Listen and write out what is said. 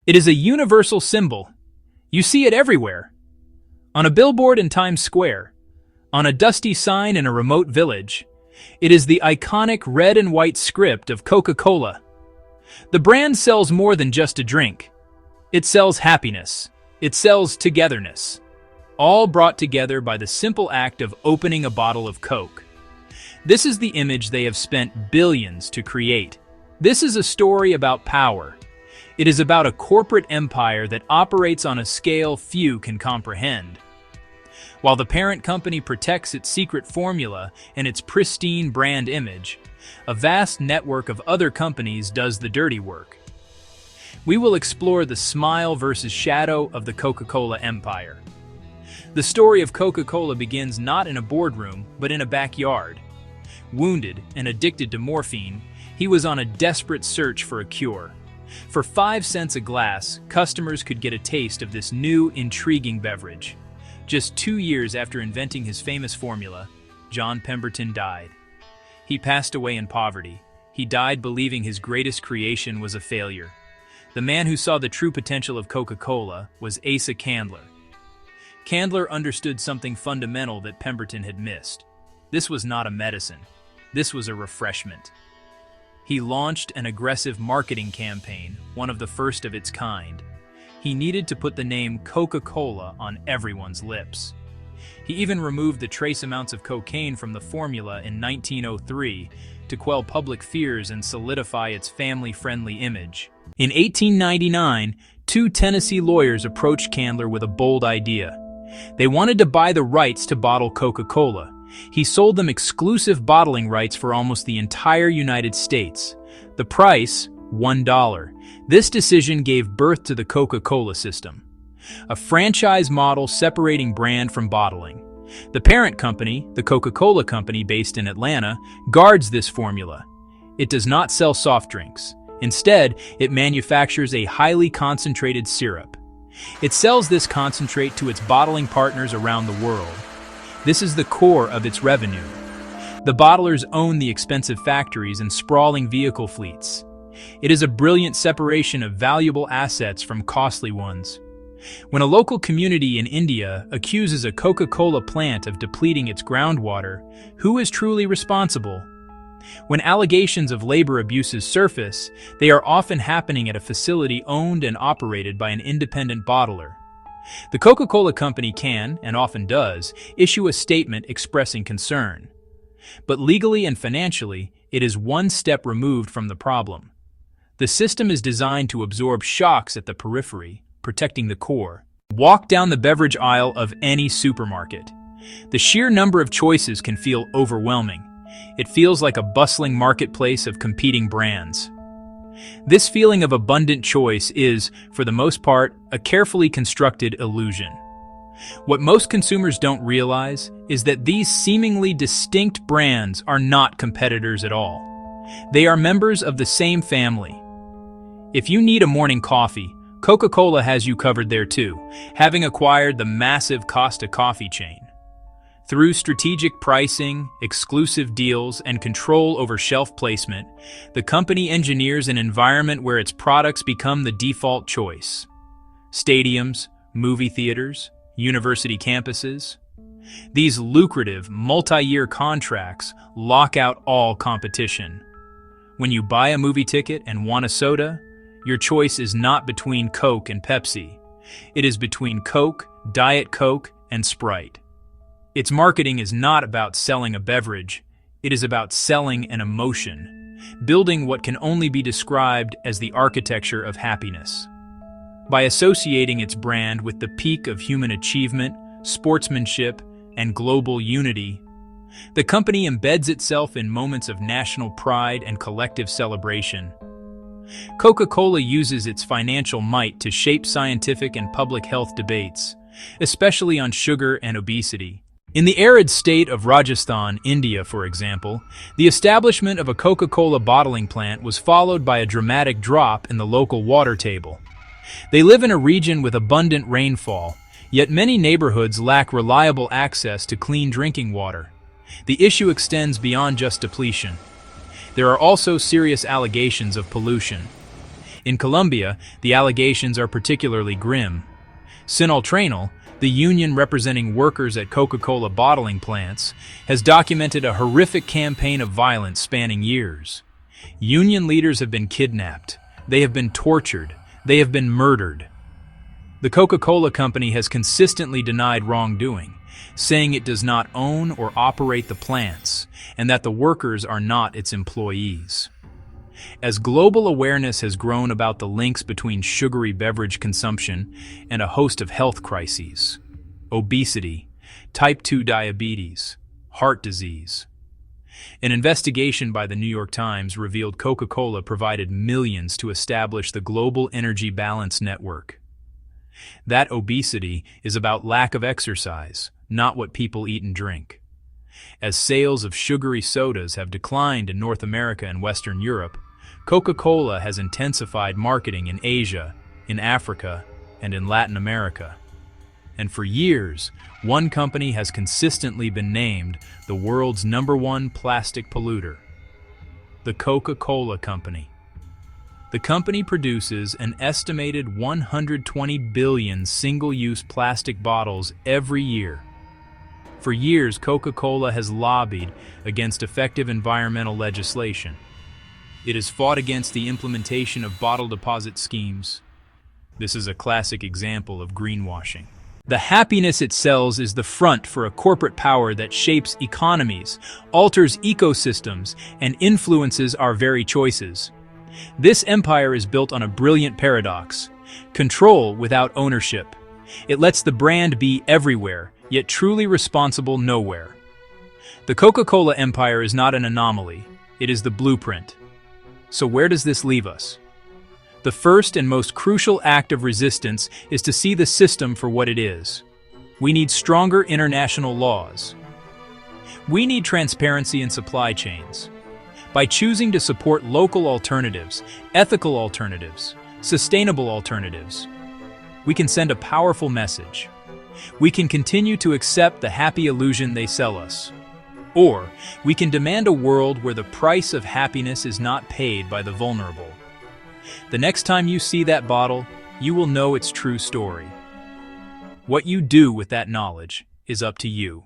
It is a universal symbol. You see it everywhere. On a billboard in Times Square, on a dusty sign in a remote village, it is the iconic red and white script of Coca-Cola. The brand sells more than just a drink. It sells happiness. It sells togetherness. All brought together by the simple act of opening a bottle of Coke. This is the image they have spent billions to create. This is a story about power. It is about a corporate empire that operates on a scale few can comprehend. While the parent company protects its secret formula and its pristine brand image, a vast network of other companies does the dirty work. We will explore the smile versus shadow of the Coca-Cola empire. The story of Coca-Cola begins not in a boardroom, but in a backyard. Wounded and addicted to morphine, he was on a desperate search for a cure. For 5 cents a glass, customers could get a taste of this new, intriguing beverage. Just 2 years after inventing his famous formula, John Pemberton died. He passed away in poverty. He died believing his greatest creation was a failure. The man who saw the true potential of Coca-Cola was Asa Candler. Candler understood something fundamental that Pemberton had missed. This was not a medicine. This was a refreshment. He launched an aggressive marketing campaign, one of the first of its kind. He needed to put the name Coca-Cola on everyone's lips. He even removed the trace amounts of cocaine from the formula in 1903 to quell public fears and solidify its family-friendly image. In 1899, 2 Tennessee lawyers approached Candler with a bold idea. They wanted to buy the rights to bottle Coca-Cola. He sold them exclusive bottling rights for almost the entire United States. The price, $1. This decision gave birth to the Coca-Cola system, a franchise model separating brand from bottling. The parent company, the Coca-Cola Company based in Atlanta, guards this formula. It does not sell soft drinks. Instead, it manufactures a highly concentrated syrup. It sells this concentrate to its bottling partners around the world. This is the core of its revenue. The bottlers own the expensive factories and sprawling vehicle fleets. It is a brilliant separation of valuable assets from costly ones. When a local community in India accuses a Coca-Cola plant of depleting its groundwater, who is truly responsible? When allegations of labor abuses surface, they are often happening at a facility owned and operated by an independent bottler. The Coca-Cola Company can, and often does, issue a statement expressing concern. But legally and financially, it is one step removed from the problem. The system is designed to absorb shocks at the periphery, protecting the core. Walk down the beverage aisle of any supermarket. The sheer number of choices can feel overwhelming. It feels like a bustling marketplace of competing brands. This feeling of abundant choice is, for the most part, a carefully constructed illusion. What most consumers don't realize is that these seemingly distinct brands are not competitors at all. They are members of the same family. If you need a morning coffee, Coca-Cola has you covered there too, having acquired the massive Costa Coffee chain. Through strategic pricing, exclusive deals, and control over shelf placement, the company engineers an environment where its products become the default choice. Stadiums, movie theaters, university campuses. These lucrative, multi-year contracts lock out all competition. When you buy a movie ticket and want a soda, your choice is not between Coke and Pepsi. It is between Coke, Diet Coke, and Sprite. Its marketing is not about selling a beverage, it is about selling an emotion, building what can only be described as the architecture of happiness. By associating its brand with the peak of human achievement, sportsmanship, and global unity, the company embeds itself in moments of national pride and collective celebration. Coca-Cola uses its financial might to shape scientific and public health debates, especially on sugar and obesity. In the arid state of Rajasthan, India, for example, the establishment of a Coca-Cola bottling plant was followed by a dramatic drop in the local water table. They live in a region with abundant rainfall, yet many neighborhoods lack reliable access to clean drinking water. The issue extends beyond just depletion. There are also serious allegations of pollution. In Colombia, the allegations are particularly grim. Sinaltranal, the union representing workers at Coca-Cola bottling plants, has documented a horrific campaign of violence spanning years. Union leaders have been kidnapped, they have been tortured, they have been murdered. The Coca-Cola company has consistently denied wrongdoing, saying it does not own or operate the plants, and that the workers are not its employees. As global awareness has grown about the links between sugary beverage consumption and a host of health crises, obesity, type 2 diabetes, heart disease, an investigation by the New York Times revealed Coca-Cola provided millions to establish the Global Energy Balance Network. That obesity is about lack of exercise, not what people eat and drink. As sales of sugary sodas have declined in North America and Western Europe, Coca-Cola has intensified marketing in Asia, in Africa, and in Latin America. And for years, one company has consistently been named the world's #1 plastic polluter: the Coca-Cola Company. The company produces an estimated 120 billion single-use plastic bottles every year. For years, Coca-Cola has lobbied against effective environmental legislation. It has fought against the implementation of bottle deposit schemes. This is a classic example of greenwashing. The happiness it sells is the front for a corporate power that shapes economies, alters ecosystems, and influences our very choices. This empire is built on a brilliant paradox: control without ownership. It lets the brand be everywhere, yet truly responsible nowhere. The Coca-Cola empire is not an anomaly, it is the blueprint. So where does this leave us? The first and most crucial act of resistance is to see the system for what it is. We need stronger international laws. We need transparency in supply chains. By choosing to support local alternatives, ethical alternatives, sustainable alternatives, we can send a powerful message. We can continue to accept the happy illusion they sell us. Or we can demand a world where the price of happiness is not paid by the vulnerable. The next time you see that bottle, you will know its true story. What you do with that knowledge is up to you.